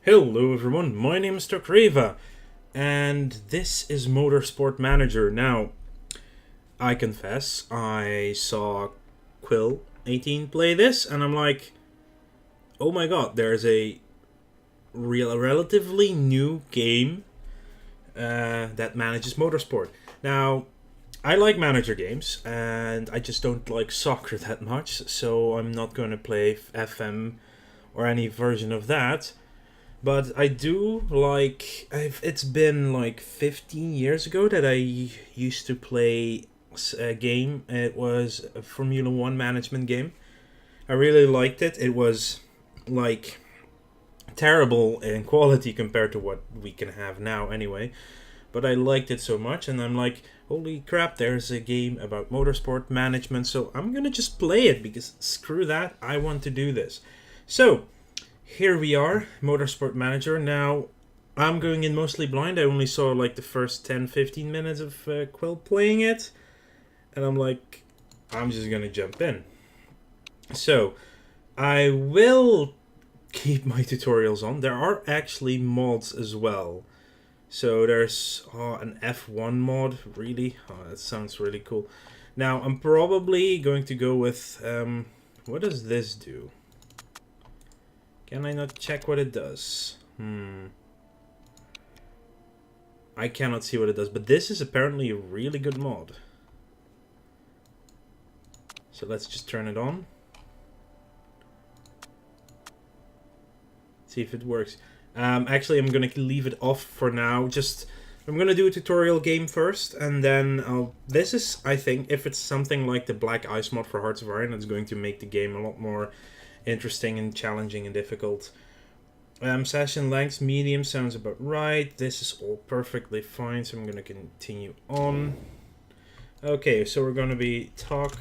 Hello everyone, my name is Tokreva, and this is Motorsport Manager. Now, I confess, I saw Quill18 play this, and I'm like, oh my god, there's a relatively new game that manages motorsport. Now, I like manager games, and I just don't like soccer that much, so I'm not going to play FM or any version of that. But I do like. It's been like 15 years ago that I used to play a game. It was a Formula One management game. I really liked it. It was like terrible in quality compared to what we can have now, anyway. But I liked it so much, and I'm like, holy crap, there's a game about motorsport management, so I'm gonna just play it because screw that, I want to do this. So, here we are, Motorsport Manager. Now, I'm going in mostly blind. I only saw like the first 10-15 minutes of Quill playing it. And I'm like, I'm just gonna jump in. So, I will keep my tutorials on. There are actually mods as well. So there's an F1 mod, really? Oh, that sounds really cool. Now, I'm probably going to go with, what does this do? Can I not check what it does? I cannot see what it does, but this is apparently a really good mod. So let's just turn it on. See if it works. Actually, I'm going to leave it off for now. I'm going to do a tutorial game first, and then this is, I think, if it's something like the Black Ice mod for Hearts of Iron, it's going to make the game a lot more interesting and challenging and difficult. Session length, medium sounds about right. This is all perfectly fine, so I'm going to continue on. Okay, so we're going to be talk.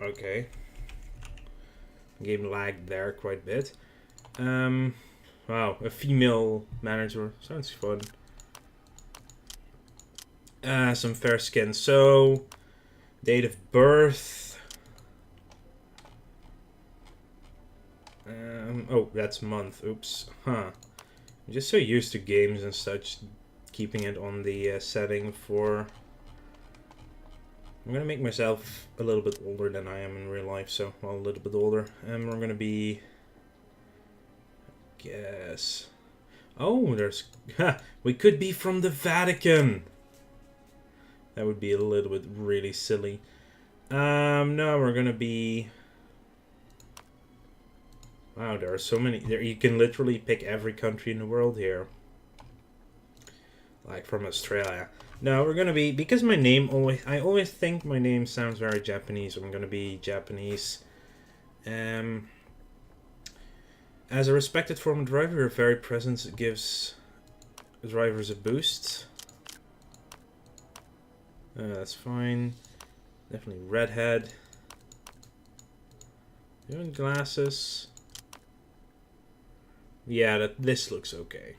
Okay. Game lagged there quite a bit. Wow, a female manager. Sounds fun. Some fair skin. So, date of birth. Oh, that's month. Oops. Huh. I'm just so used to games and such, keeping it on the setting for... I'm gonna make myself a little bit older than I am in real life, so, well, a little bit older. And we're gonna be... I guess... Oh, there's... we could be from the Vatican! That would be a little bit really silly. No, we're gonna be... Wow, there are so many... You can literally pick every country in the world here. Like from Australia. No, we're gonna be... Because my name always... I always think my name sounds very Japanese. I'm gonna be Japanese. As a respected former driver, your very presence gives drivers a boost. That's fine. Definitely redhead. Doing glasses. Yeah, this looks okay.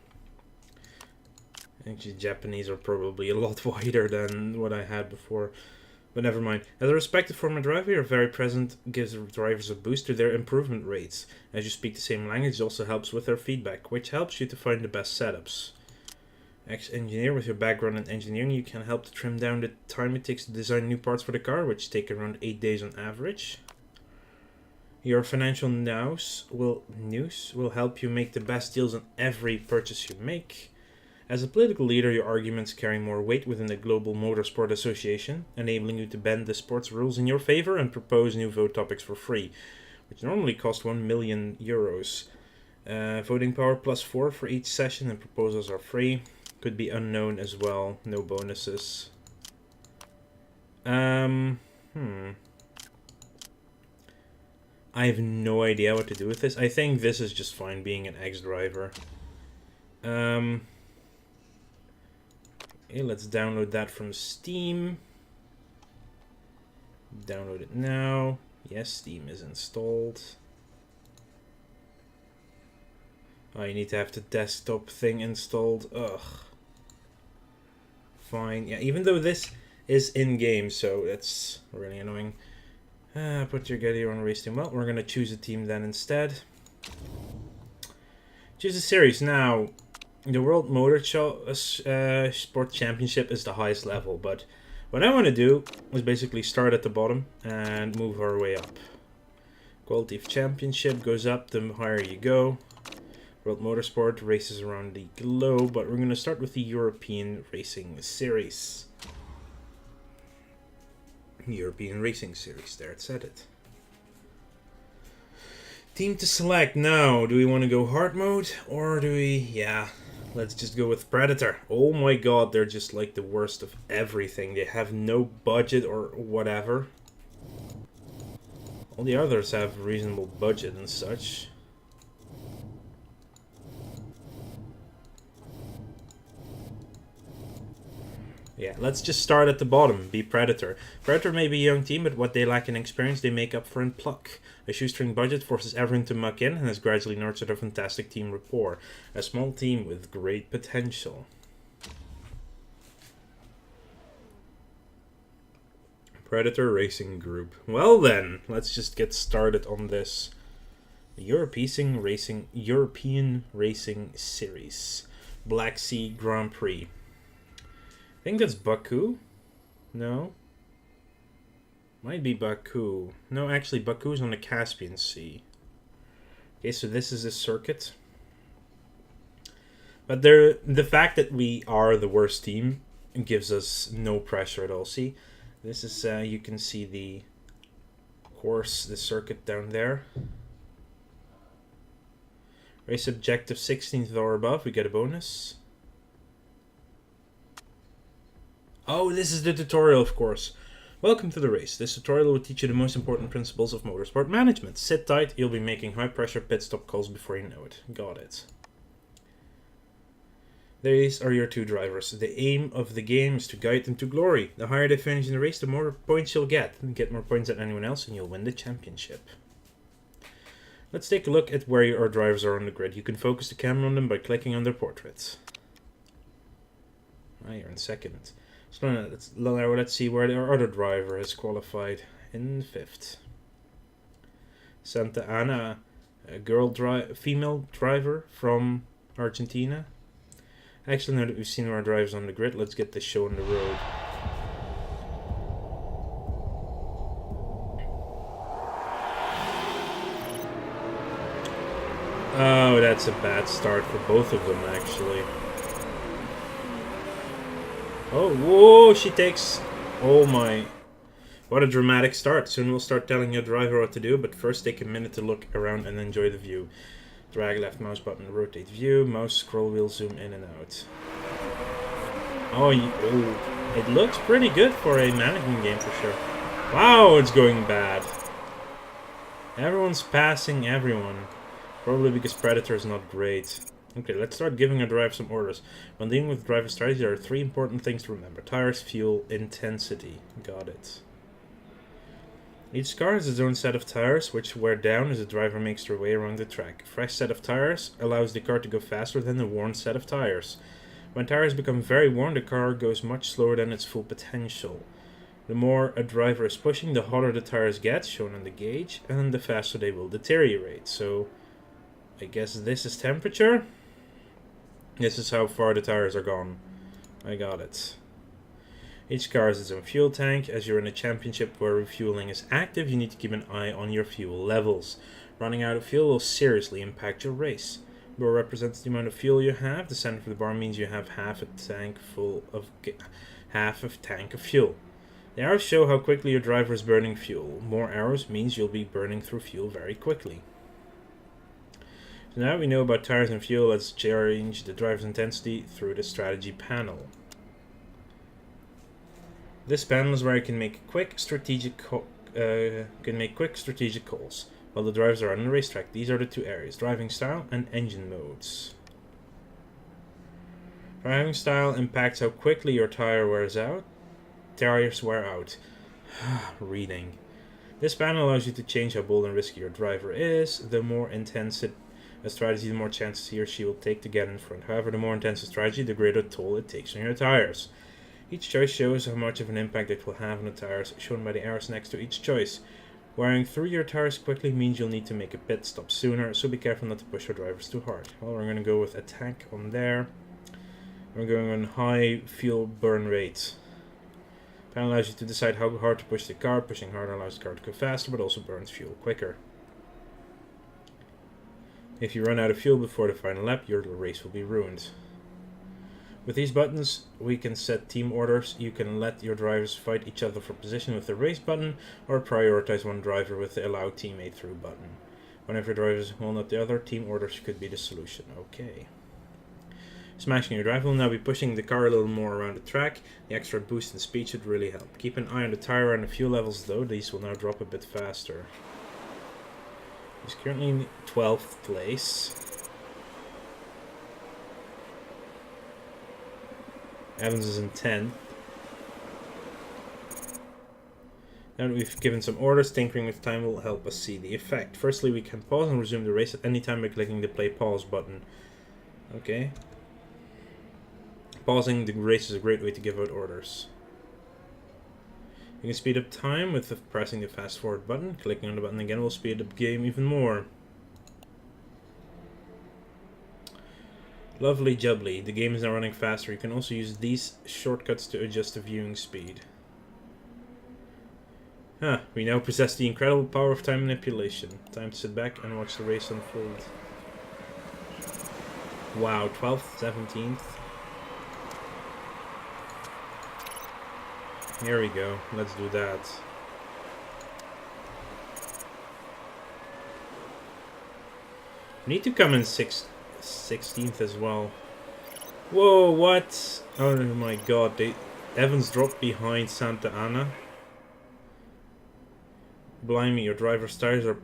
Actually, Japanese are probably a lot wider than what I had before. But never mind. As a respected former driver, your very present gives drivers a boost to their improvement rates. As you speak the same language, it also helps with their feedback, which helps you to find the best setups. Ex-engineer, with your background in engineering, you can help to trim down the time it takes to design new parts for the car, which take around 8 days on average. Your financial news will help you make the best deals on every purchase you make. As a political leader, your arguments carry more weight within the Global Motorsport Association, enabling you to bend the sports rules in your favor and propose new vote topics for free, which normally cost 1 million euros. Voting power +4 for each session, and proposals are free. Could be unknown as well. No bonuses. I have no idea what to do with this. I think this is just fine being an ex-driver. Okay, let's download that from Steam. Download it now. Yes, Steam is installed. Oh, you need to have the desktop thing installed. Ugh. Fine. Yeah, even though this is in-game, so it's really annoying. Put your get here on race team. Well, we're going to choose a team then instead. Choose a series. Now, the World Sport Championship is the highest level, but what I want to do is basically start at the bottom and move our way up. Quality of Championship goes up the higher you go. World Motorsport races around the globe, but we're going to start with the European Racing Series. European Racing Series, there it said it. Team to select now. Do we want to go hard mode or do we... Yeah, let's just go with Predator. Oh my god, they're just like the worst of everything. They have no budget or whatever. All the others have reasonable budget and such. Yeah, let's just start at the bottom. Be Predator. Predator may be a young team, but what they lack in experience, they make up for in pluck. A shoestring budget forces everyone to muck in and has gradually nurtured a fantastic team rapport. A small team with great potential. Predator Racing Group. Well then, let's just get started on this. European Racing Series. Black Sea Grand Prix. I think that's Baku. No. Might be Baku. No, actually, Baku's on the Caspian Sea. Okay, so this is a circuit. But the fact that we are the worst team gives us no pressure at all. See, this is, you can see the course, the circuit down there. Race objective 16th or above, we get a bonus. Oh, this is the tutorial, of course. Welcome to the race. This tutorial will teach you the most important principles of motorsport management. Sit tight, you'll be making high-pressure pit stop calls before you know it. Got it. These are your two drivers. The aim of the game is to guide them to glory. The higher they finish in the race, the more points you'll get. Get more points than anyone else and you'll win the championship. Let's take a look at where our drivers are on the grid. You can focus the camera on them by clicking on their portraits. Ah, you're in second. So let's see where our other driver has qualified in 5th. Santa Ana, a female driver from Argentina. Actually, now that we've seen our drivers on the grid, let's get this show on the road. Oh, that's a bad start for both of them, actually. Oh, whoa, she takes... Oh my... What a dramatic start. Soon we'll start telling your driver what to do, but first take a minute to look around and enjoy the view. Drag left mouse button to rotate view, mouse scroll wheel zoom in and out. Oh, it looks pretty good for a management game for sure. Wow, it's going bad. Everyone's passing everyone. Probably because Predator is not great. Okay, let's start giving our driver some orders. When dealing with driver strategy, there are 3 important things to remember. Tires, fuel, intensity. Got it. Each car has its own set of tires, which wear down as the driver makes their way around the track. A fresh set of tires allows the car to go faster than a worn set of tires. When tires become very worn, the car goes much slower than its full potential. The more a driver is pushing, the hotter the tires get, shown on the gauge, and the faster they will deteriorate. So, I guess this is temperature. This is how far the tires are gone. I got it. Each car has its own fuel tank. As you're in a championship where refueling is active, you need to keep an eye on your fuel levels. Running out of fuel will seriously impact your race. The bar represents the amount of fuel you have. The center of the bar means you have half a tank of fuel. The arrows show how quickly your driver is burning fuel. More arrows means you'll be burning through fuel very quickly. So now we know about tires and fuel, let's change the driver's intensity through the strategy panel. This panel is where you can make quick strategic calls while the drivers are on the racetrack. These are the 2 areas: driving style and engine modes. Driving style impacts how quickly your tires wear out. Reading. This panel allows you to change how bold and risky your driver is. The more intense a strategy, the more chances he or she will take to get in front. However, the more intense a strategy, the greater toll it takes on your tires. Each choice shows how much of an impact it will have on the tires, shown by the arrows next to each choice. Wearing through your tires quickly means you'll need to make a pit stop sooner, so be careful not to push your drivers too hard. Well, we're going to go with attack on there. We're going on high fuel burn rate. That allows you to decide how hard to push the car. Pushing harder allows the car to go faster, but also burns fuel quicker. If you run out of fuel before the final lap, your race will be ruined. With these buttons, we can set team orders. You can let your drivers fight each other for position with the race button, or prioritize one driver with the allow teammate through button. One of your drivers will not the other, team orders could be the solution. Okay. Smashing your driver will now be pushing the car a little more around the track. The extra boost in speed should really help. Keep an eye on the tire and the fuel levels though, these will now drop a bit faster. He's currently in 12th place. Evans is in 10th. Now that we've given some orders, tinkering with time will help us see the effect. Firstly, we can pause and resume the race at any time by clicking the play pause button. Okay. Pausing the race is a great way to give out orders. You can speed up time with pressing the fast forward button. Clicking on the button again will speed up the game even more. Lovely jubbly, the game is now running faster. You can also use these shortcuts to adjust the viewing speed. We now possess the incredible power of time manipulation. Time to sit back and watch the race unfold. Wow, 12th, 17th. Here we go, let's do that. We need to come in 16th as well. Whoa, what? Oh my god, Evans dropped behind Santa Ana. Blimey, your driver's tires are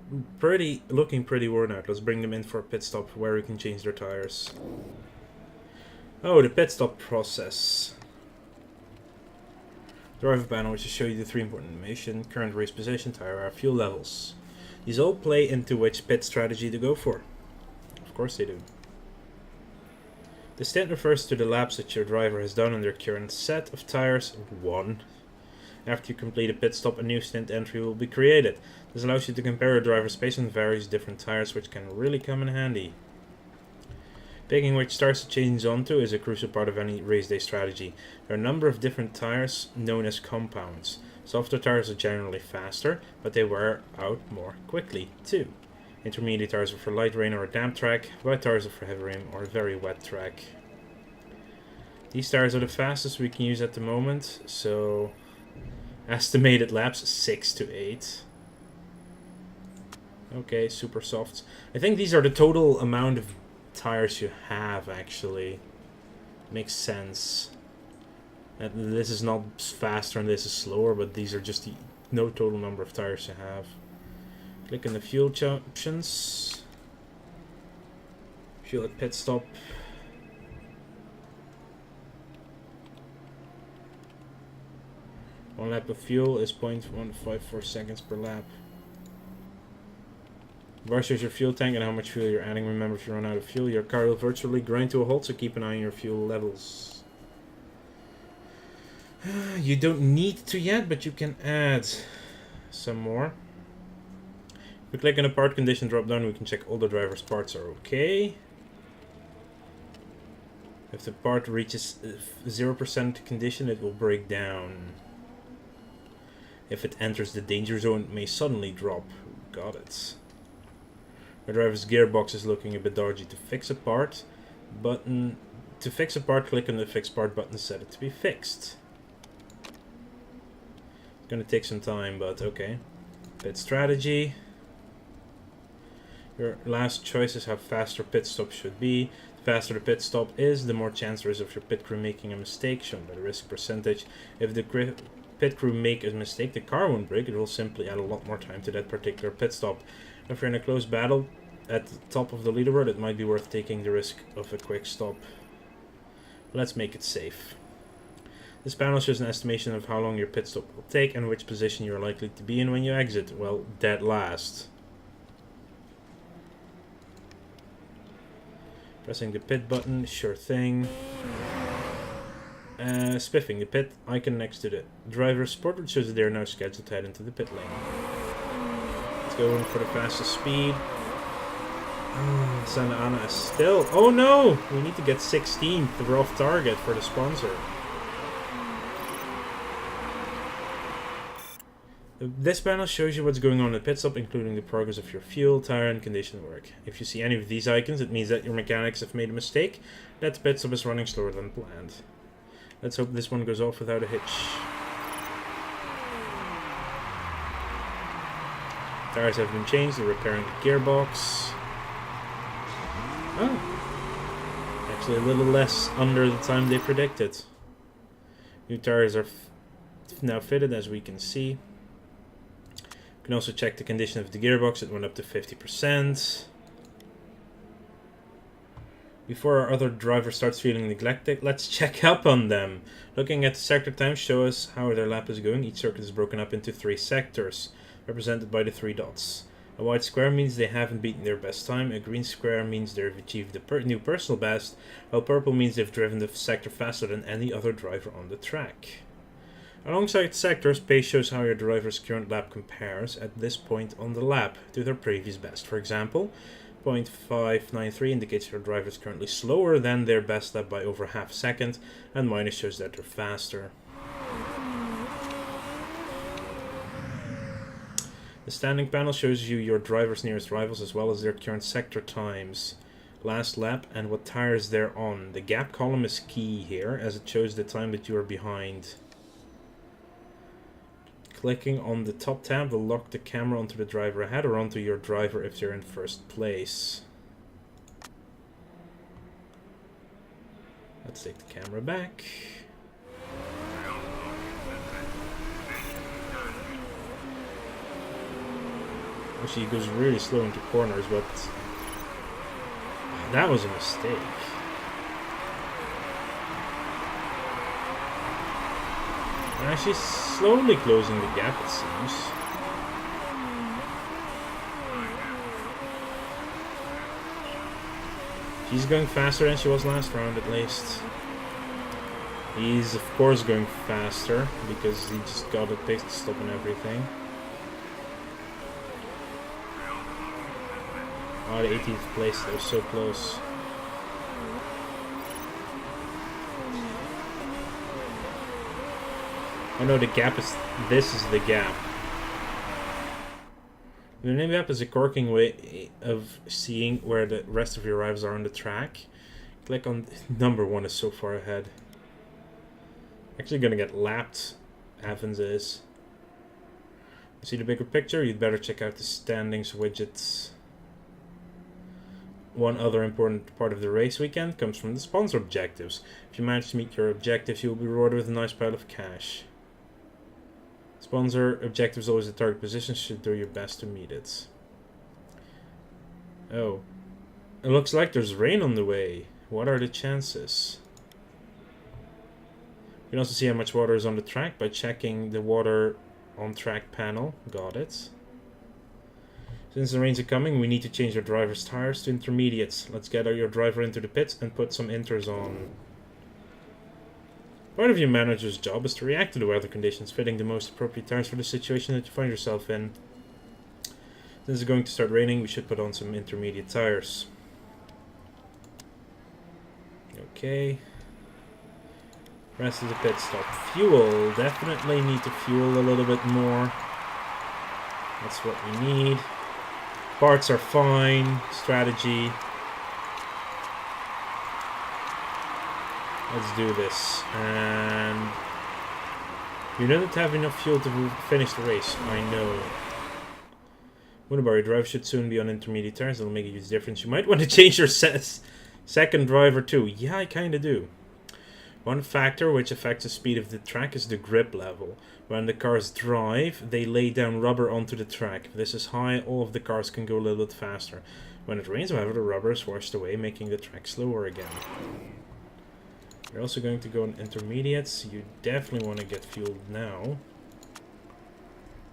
looking pretty worn out. Let's bring them in for a pit stop where we can change their tires. Oh, the pit stop process. Driver panel, which will show you the 3 important information: current race position, tire wear, fuel levels. These all play into which pit strategy to go for. Of course they do. The stint refers to the laps that your driver has done on their current set of tires. 1. After you complete a pit stop, a new stint entry will be created. This allows you to compare your driver's pace on various different tires, which can really come in handy. Picking which tires to change onto is a crucial part of any race day strategy. There are a number of different tires known as compounds. Softer tires are generally faster, but they wear out more quickly too. Intermediate tires are for light rain or a damp track. Wet tires are for heavy rain or a very wet track. These tires are the fastest we can use at the moment, so estimated laps 6 to 8. Okay, super softs. I think these are the total amount of tires you have, actually. Makes sense. And this is not faster and this is slower, but these are just the no total number of tires you have. Click on the fuel options. Fuel at pit stop. One lap of fuel is 0.154 seconds per lap. Bar shows your fuel tank and how much fuel you're adding. Remember, if you run out of fuel, your car will virtually grind to a halt, so keep an eye on your fuel levels. You don't need to yet, but you can add some more. If we click on the part condition drop down, we can check all the driver's parts are okay. If the part reaches 0% condition, it will break down. If it enters the danger zone, it may suddenly drop. Got it. The driver's gearbox is looking a bit dodgy. To fix a part button. To fix a part, click on the fix part button to set it to be fixed. It's gonna take some time, but okay. Pit strategy. Your last choice is how fast your pit stop should be. The faster the pit stop is, the more chance there is of your pit crew making a mistake, shown by the risk percentage. If the pit crew make a mistake, the car won't break. It will simply add a lot more time to that particular pit stop. If you're in a close battle at the top of the leaderboard, it might be worth taking the risk of a quick stop. Let's make it safe. This panel shows an estimation of how long your pit stop will take and which position you're likely to be in when you exit. Well, dead last. Pressing the pit button, sure thing. Spiffing the pit icon next to the driver's portrait shows that they are now scheduled to head into the pit lane. going for the fastest speed. Santa Ana is still... Oh no! We need to get 16th. We're off target for the sponsor. This panel shows you what's going on in the pit stop, including the progress of your fuel, tire, and condition work. If you see any of these icons, it means that your mechanics have made a mistake, that the pit stop is running slower than planned. Let's hope this one goes off without a hitch. Tires have been changed, they're repairing the gearbox. Oh, actually a little less under the time they predicted. New tires are now fitted, as we can see. You can also check the condition of the gearbox. It went up to 50%. Before our other driver starts feeling neglected, let's check up on them. Looking at the sector times show us how their lap is going. Each circuit is broken up into 3 sectors, represented by the 3 dots. A white square means they haven't beaten their best time, a green square means they've achieved the new personal best, while purple means they've driven the sector faster than any other driver on the track. Alongside sectors, pace shows how your driver's current lap compares at this point on the lap to their previous best. For example, 0.593 indicates your driver is currently slower than their best lap by over half a second, and minus shows that they're faster. The standing panel shows you your driver's nearest rivals as well as their current sector times, last lap, and what tires they're on. The gap column is key here as it shows the time that you are behind. Clicking on the top tab will lock the camera onto the driver ahead or onto your driver if they're in first place. Let's take the camera back. Actually, he goes really slow into corners, but that was a mistake. And actually slowly closing the gap, it seems. She's going faster than she was last round, at least. He's, of course, going faster, because he just got a pit stop and everything. Oh, the 18th place, that was so close. I know the gap is... This is the gap. The name gap is a corking way of seeing where the rest of your rivals are on the track. Click on... Number 1 is so far ahead. Actually gonna get lapped, Evans is. See the bigger picture? You'd better check out the standings widgets. One other important part of the race weekend comes from the sponsor objectives. If you manage to meet your objectives, you will be rewarded with a nice pile of cash. Sponsor objectives always the target position, should do your best to meet it. Oh. It looks like there's rain on the way. What are the chances? You can also see how much water is on the track by checking the water on track panel. Got it. Since the rains are coming, we need to change our driver's tires to intermediates. Let's get your driver into the pits and put some inters on. Part of your manager's job is to react to the weather conditions, fitting the most appropriate tires for the situation that you find yourself in. Since it's going to start raining, we should put on some intermediate tires. Okay. Rest of the pit stop. Fuel. Definitely need to fuel a little bit more. That's what we need. Parts are fine. Strategy. Let's do this. And you don't have enough fuel to finish the race. I know. Wunderbar, your drive should soon be on intermediate tires. That'll make a huge difference. You might want to change your second driver too. Yeah, I kind of do. One factor which affects the speed of the track is the grip level. When the cars drive, they lay down rubber onto the track. If this is high, all of the cars can go a little bit faster. When it rains, however, the rubber is washed away, making the track slower again. You're also going to go on intermediates. You definitely want to get fueled now.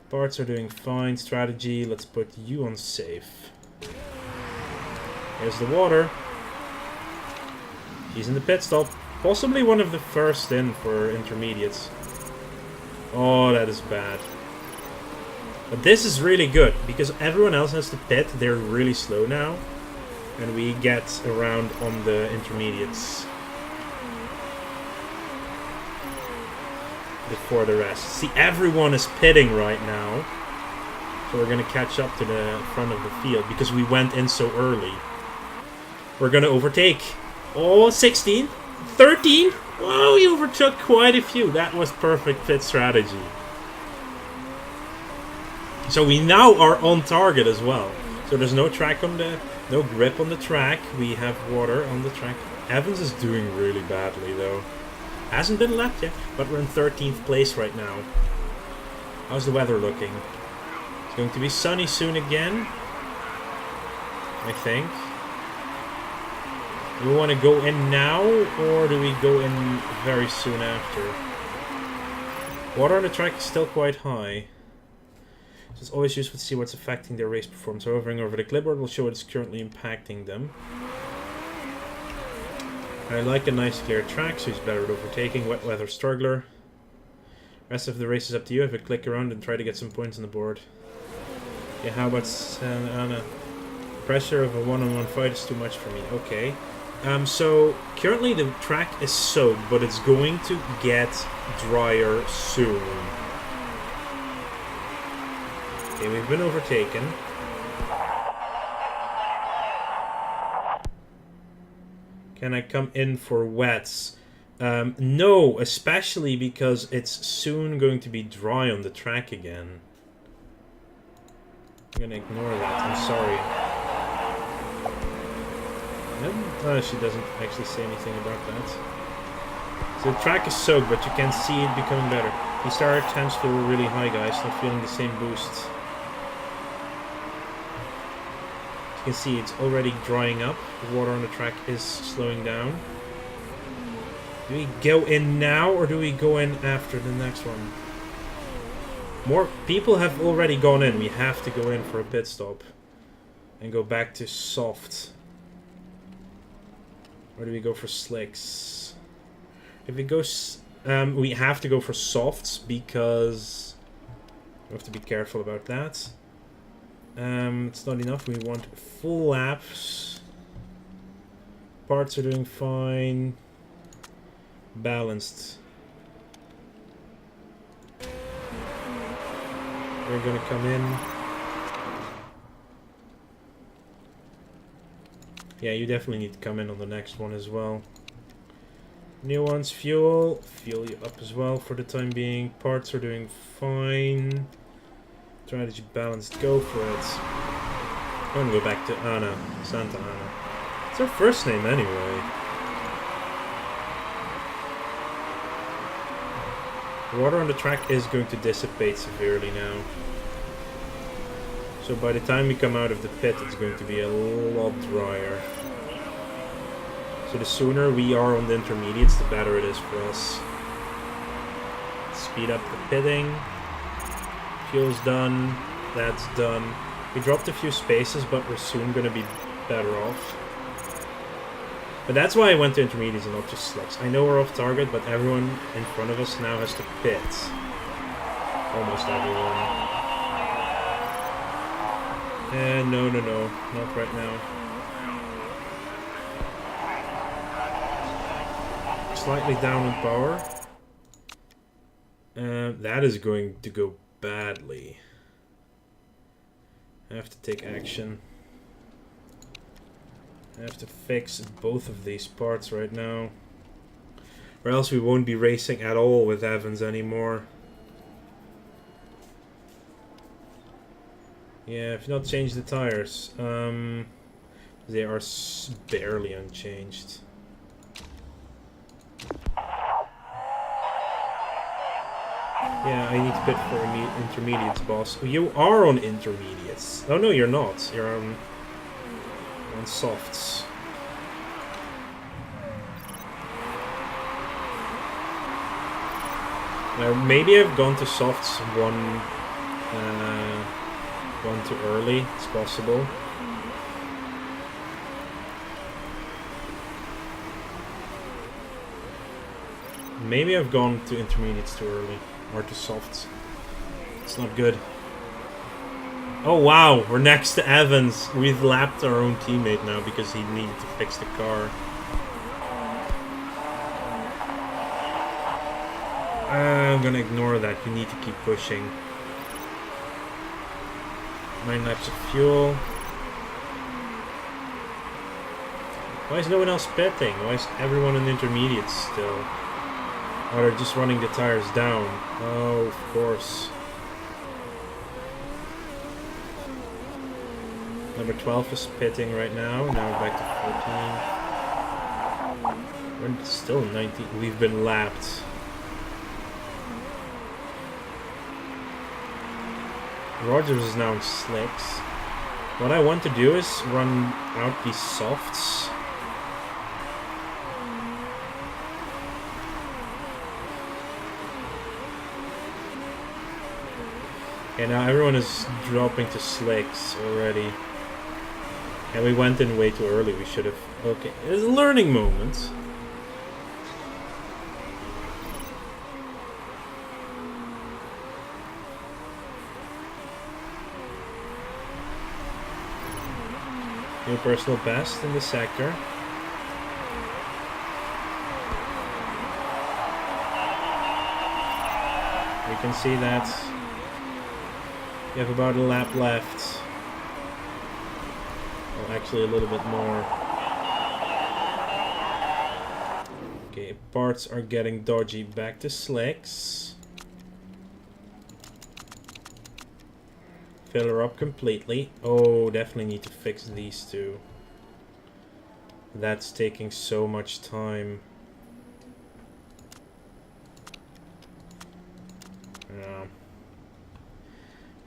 Parts are doing fine. Strategy, let's put you on safe. Here's the water. He's in the pit stop. Possibly one of the first in for intermediates. Oh, that is bad. But this is really good, because everyone else has to pit. They're really slow now. And we get around on the intermediates before the rest. See, everyone is pitting right now. So we're going to catch up to the front of the field, because we went in so early. We're going to overtake. Oh, 16. 13. Whoa, we overtook quite a few. That was perfect pit strategy. So we now are on target as well. So there's no track on the... No grip on the track. We have water on the track. Evans is doing really badly though. Hasn't been lapped yet, but we're in 13th place right now. How's the weather looking? It's going to be sunny soon again, I think. Do we want to go in now, or do we go in very soon after? Water on the track is still quite high. So it's always useful to see what's affecting their race performance. So hovering over the clipboard will show what's currently impacting them. I like a nice clear track, so he's better at overtaking. Wet weather struggler. Rest of the race is up to you. Have a click around and try to get some points on the board. Yeah, how about Anna? Pressure of a one-on-one fight is too much for me. Okay. So currently the track is soaked, but it's going to get drier soon. Okay, we've been overtaken. Can I come in for wets? No, especially because it's soon going to be dry on the track again. I'm gonna ignore that, I'm sorry. No, she doesn't actually say anything about that. So the track is soaked, but you can see it becoming better. The start temps feel really high, guys, not feeling the same boost. You can see it's already drying up. The water on the track is slowing down. Do we go in now, or do we go in after the next one? More people have already gone in. We have to go in for a pit stop. And go back to soft. Or do we go for slicks? If we go... we have to go for softs, because... we have to be careful about that. It's not enough. We want full laps. Parts are doing fine. Balanced. We're gonna come in. Yeah, you definitely need to come in on the next one as well. New ones, fuel. Fuel you up as well for the time being. Parts are doing fine. Strategy balanced, go for it. I'm gonna go back to Anna, Santa Ana. It's her first name anyway. The water on the track is going to dissipate severely now. So by the time we come out of the pit, it's going to be a lot drier. So the sooner we are on the intermediates, the better it is for us. Speed up the pitting. Fuel's done. That's done. We dropped a few spaces, but we're soon going to be better off. But that's why I went to intermediates and not just slicks. I know we're off target, but everyone in front of us now has to pit. Almost everyone. And no, not right now. Slightly down on power. That is going to go badly. I have to take action. I have to fix both of these parts right now. Or else we won't be racing at all with Evans anymore. Yeah, if not change the tires. They are barely unchanged. Yeah, I need to pit for intermediates, boss. You are on intermediates. Oh no, you're not. You're on softs. Now maybe I've gone to softs one too early. It's possible. Maybe I've gone to intermediates too early, or to softs. It's not good. Oh wow, we're next to Evans. We've lapped our own teammate now because he needed to fix the car. I'm gonna ignore that. You need to keep pushing. 9 laps of fuel. Why is no one else pitting? Why is everyone in the intermediates still? Or they're just running the tires down. Oh, of course. Number 12 is pitting right now. Now we're back to 14. We're still 19. We've been lapped. Rogers is now in slicks. What I want to do is run out these softs. Okay, now everyone is dropping to slicks already. And we went in way too early. We should have... Okay, it's a learning moment. New personal best in the sector. We can see that you have about a lap left. Well, actually a little bit more. Okay, parts are getting dodgy. Back to slicks. Fill her up completely. Oh, definitely need to fix these two. That's taking so much time. No.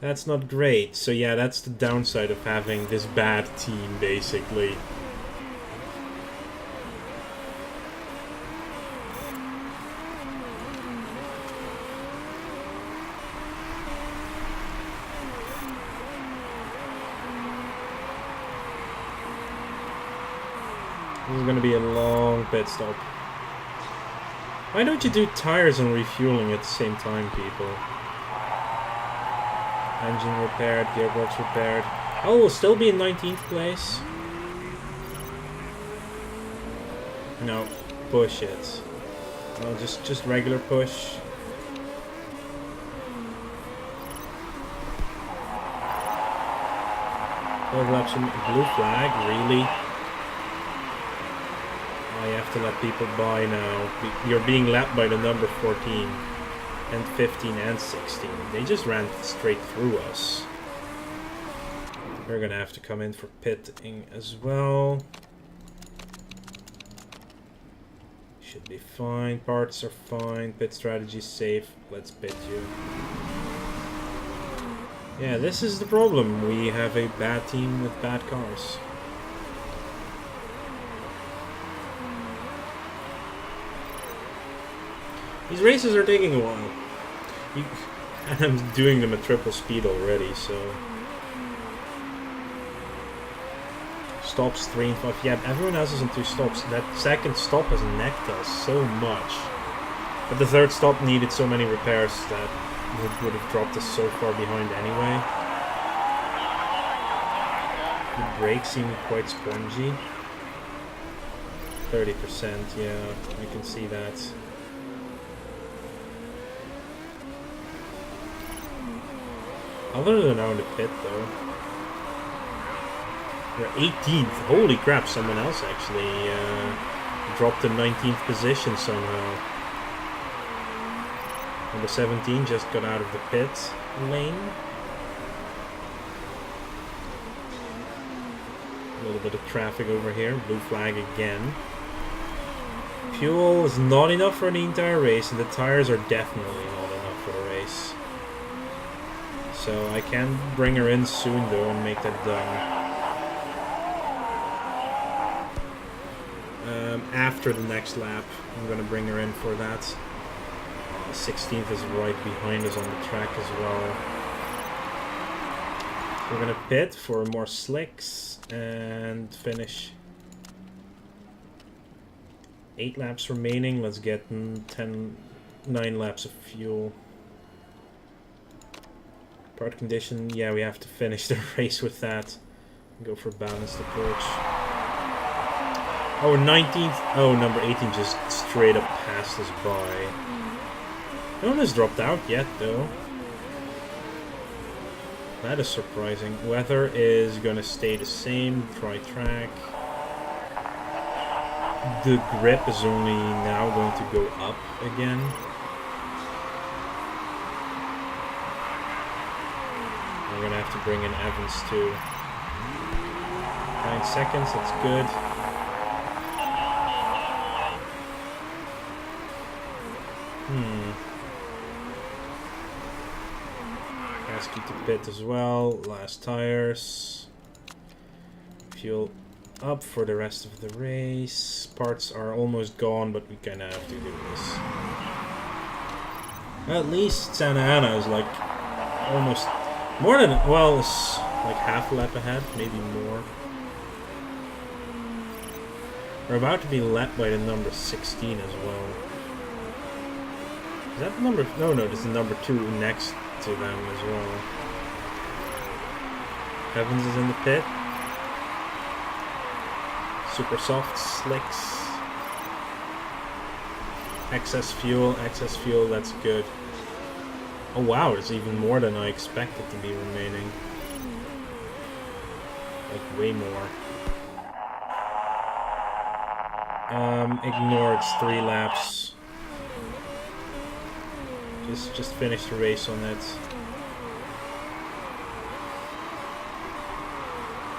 That's not great. So yeah, that's the downside of having this bad team, basically. This is going to be a long pit stop. Why don't you do tires and refueling at the same time, people? Engine repaired, gearbox repaired. Oh, we'll still be in 19th place. No, push it. No, just regular push. Overlaps from blue flag, really? Oh, you have to let people by now. You're being lapped by the number 14. And 15 and 16. They just ran straight through us. We're gonna have to come in for pitting as well. Should be fine. Parts are fine. Pit strategy safe. Let's pit you. Yeah, this is the problem. We have a bad team with bad cars. These races are taking a while. And I'm doing them at triple speed already, so... Stops 3 and 5. Yeah, everyone else is on 2 stops. That second stop has necked us so much. But the third stop needed so many repairs that it would have dropped us so far behind anyway. The brakes seem quite spongy. 30%, yeah, you can see that. Other than now in the pit, though. We're 18th. Holy crap, someone else actually dropped to 19th position somehow. Number 17 just got out of the pit lane. A little bit of traffic over here. Blue flag again. Fuel is not enough for the entire race, and the tires are definitely not enough for the race. So I can bring her in soon though and make that done. After the next lap, I'm going to bring her in for that. 16th is right behind us on the track as well. We're going to pit for more slicks and finish. 8 laps remaining. Let's get 9 laps of fuel. Part condition, yeah, we have to finish the race with that. Go for balanced approach. Oh, 19th. Oh, number 18 just straight up passed us by. No one has dropped out yet, though. That is surprising. Weather is gonna stay the same. Dry track. The grip is only now going to go up again. We're gonna have to bring in Evans too. 9 seconds, that's good. Ask you to pit as well. Last tires. Fuel up for the rest of the race. Parts are almost gone, but we kinda have to do this. At least Santa Ana is like almost more than, well, it's like half a lap ahead, maybe more. We're about to be lapped by the number 16 as well. Is that the number? No, this is number 2 next to them as well. Evans is in the pit. Super soft slicks. Excess fuel, that's good. Oh wow, it's even more than I expected to be remaining. Like way more. Ignore it's 3 laps. Just finish the race on it.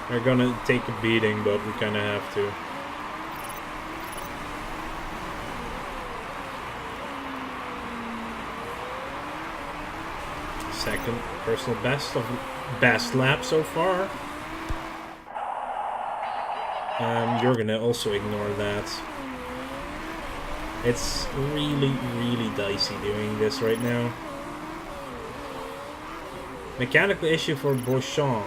They're gonna take a beating, but we kinda have to. Second personal best lap so far. You're gonna also ignore that. It's really, really dicey doing this right now. Mechanical issue for Beauchamp.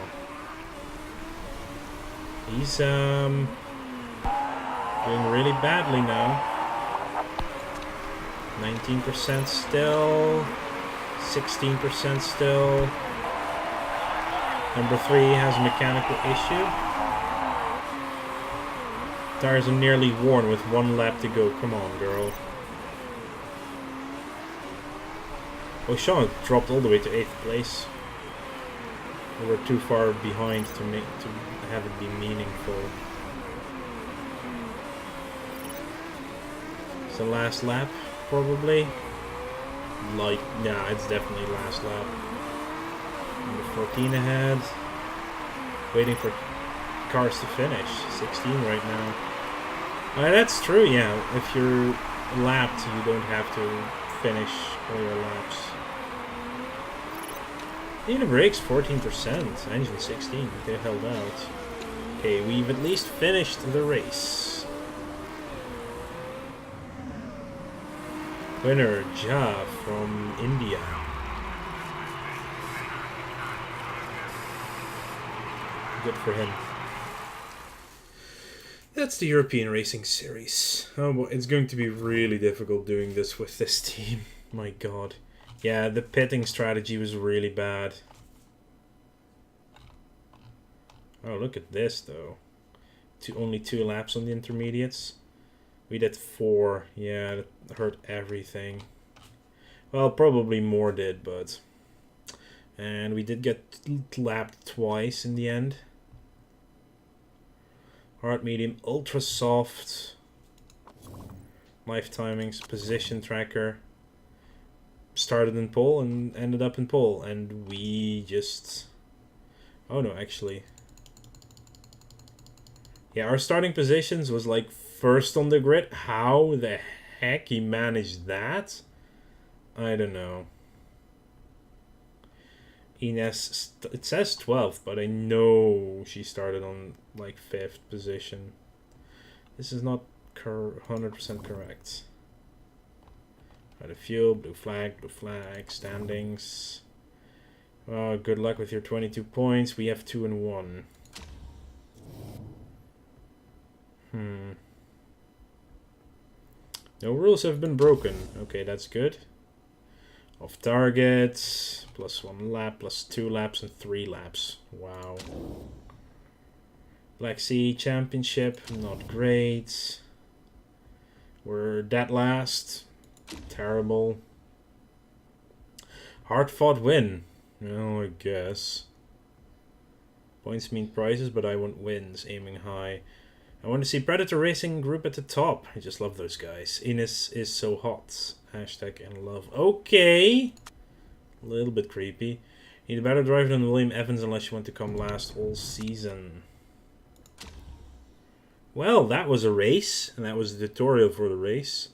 He's doing really badly now. 19% still. 16% still. Number 3 has a mechanical issue. Tires are nearly worn with 1 lap to go. Come on, girl. Beauchamp dropped all the way to 8th place. We were too far behind to have it be meaningful. It's the last lap, probably. Like, nah, it's definitely last lap. Number 14 ahead. Waiting for cars to finish. 16 right now. That's true, yeah. If you're lapped, you don't have to finish all your laps. Even brakes 14%, engine 16, they held out. Okay, we've at least finished the race. Winner, Ja from India. Good for him. That's the European Racing Series. Oh boy, it's going to be really difficult doing this with this team. My god. Yeah, the pitting strategy was really bad. Oh, look at this though. Only 2 laps on the intermediates. We did 4. Yeah, that hurt everything. Well, probably more did, but... And we did get lapped twice in the end. Hard, medium, ultra soft. Life timings, position tracker. Started in pole and ended up in pole. And we just... Oh no, actually. Yeah, our starting positions was like first on the grid. How the heck he managed that? I don't know. Ines, it says 12th, but I know she started on like 5th position. This is not 100% correct. Right, a fuel, blue flag, standings. Good luck with your 22 points. We have 2 and 1. No rules have been broken. Okay, that's good. Off target, plus 1 lap, plus 2 laps, and 3 laps. Wow. Black Sea Championship, not great. We're dead last. Terrible. Hard fought win. Oh, I guess. Points mean prizes, but I want wins. Aiming high. I want to see Predator Racing Group at the top. I just love those guys. Ines is so hot. Hashtag in love. Okay. A little bit creepy. Need a better driver than William Evans unless you want to come last all season. Well, that was a race. And that was the tutorial for the race.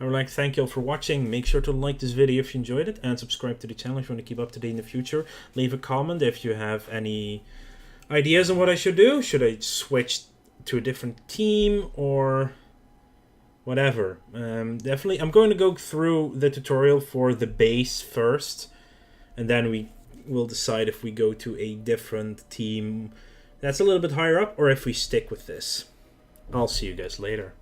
I would like to thank you all for watching. Make sure to like this video if you enjoyed it. And subscribe to the channel if you want to keep up to date in the future. Leave a comment if you have any ideas on what I should do. Should I switch to a different team or whatever? Definitely, I'm going to go through the tutorial for the base first, and then we will decide if we go to a different team that's a little bit higher up or if we stick with this. I'll see you guys later.